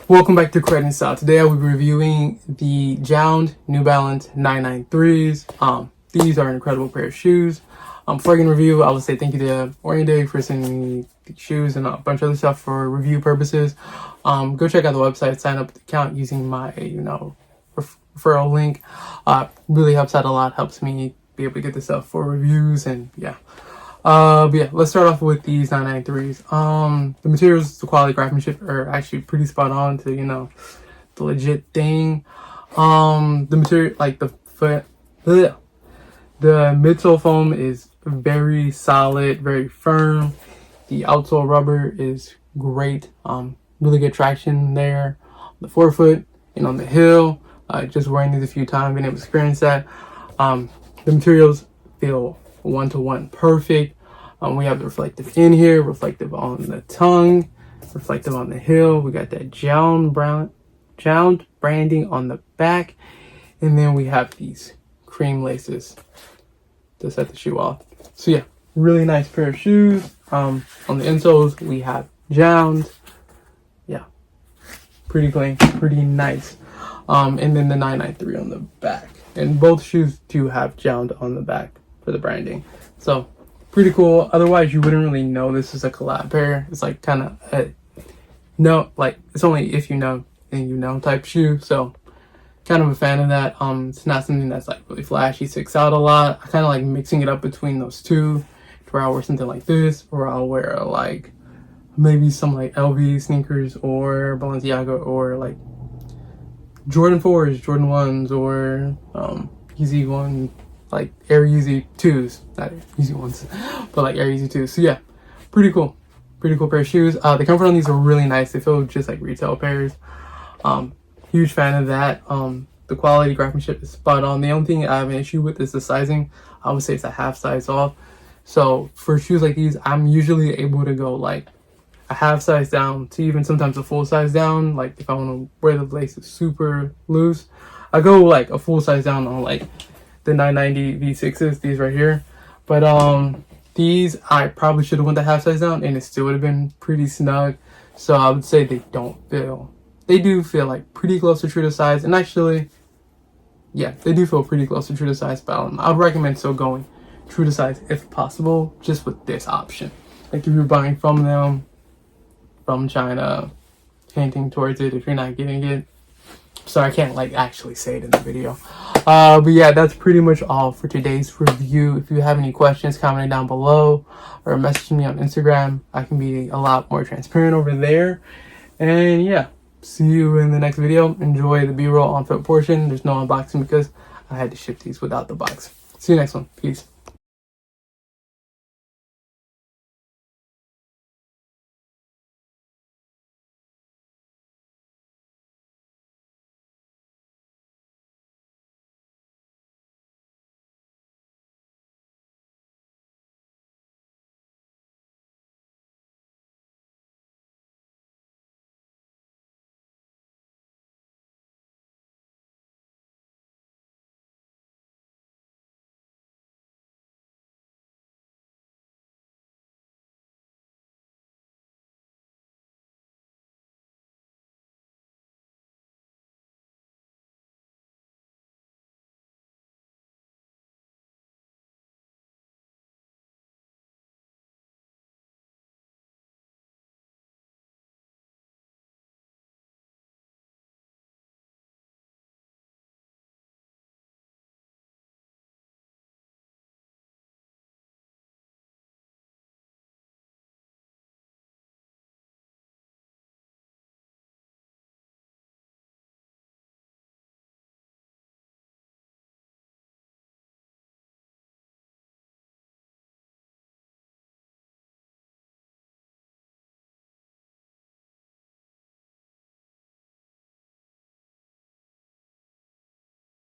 Welcome back to Credit Style. Today I will be reviewing the Jjjjound New Balance 993s. These are an incredible pair of shoes. Before I can review, I will say thank you to Orient for sending me the shoes and a bunch of other stuff for review purposes. Go check out the website, sign up with the account using my referral link. Really helps out a lot, helps me be able to get this stuff for reviews, and but yeah, let's start off with these 993s. The materials, the quality, craftsmanship are actually pretty spot on to, the legit thing. The material, like the midsole foam is very solid, very firm. The outsole rubber is great. Really good traction there. The forefoot and on the heel. Just wearing these a few times, been able to experience that. The materials feel one-to-one perfect. We have the reflective in here, reflective on the tongue, reflective on the heel. We got that Jjjjound branding on the back, and then we have these cream laces to set the shoe off. So yeah, really nice pair of shoes. On the insoles we have Jjjjound. Yeah, pretty clean, pretty nice. And then the 993 on the back, and both shoes do have Jjjjound on the back for the branding. So pretty cool. Otherwise, you wouldn't really know this is a collab pair. It's like kind of it's only if you know and you know type shoe. So kind of a fan of that. It's not something that's like really flashy, sticks out a lot. I kind of like mixing it up between those two, to where I'll wear something like this, or I'll wear like maybe some like LV sneakers or Balenciaga, or like Jordan 4s, Jordan 1s, or Yeezy 1, like Air Yeezy 2s, not Yeezy 1s, but like Air Yeezy 2s. So yeah, pretty cool pair of shoes. The comfort on these are really nice. They feel just like retail pairs. Huge fan of that. The quality, craftsmanship is spot on. The only thing I have an issue with is the sizing. I would say it's a half size off. So for shoes like these, I'm usually able to go like a half size down to even sometimes a full size down. Like if I want to wear the laces super loose, I go like a full size down on like the 990 V6s, these right here. But these I probably should have went the half size down, and it still would have been pretty snug. So I would say they do feel like pretty close to true to size. And actually, yeah, they do feel pretty close to true to size. But I would recommend still going true to size if possible, just with this option. Like if you're buying from them, from China, hinting towards it if you're not getting it. So I can't like actually say it in the video. But yeah, that's pretty much all for today's review. If you have any questions, comment it down below or message me on Instagram. I can be a lot more transparent over there. And yeah, see you in the next video. Enjoy the B-roll on foot portion. There's no unboxing because I had to ship these without the box. See you next one. Peace.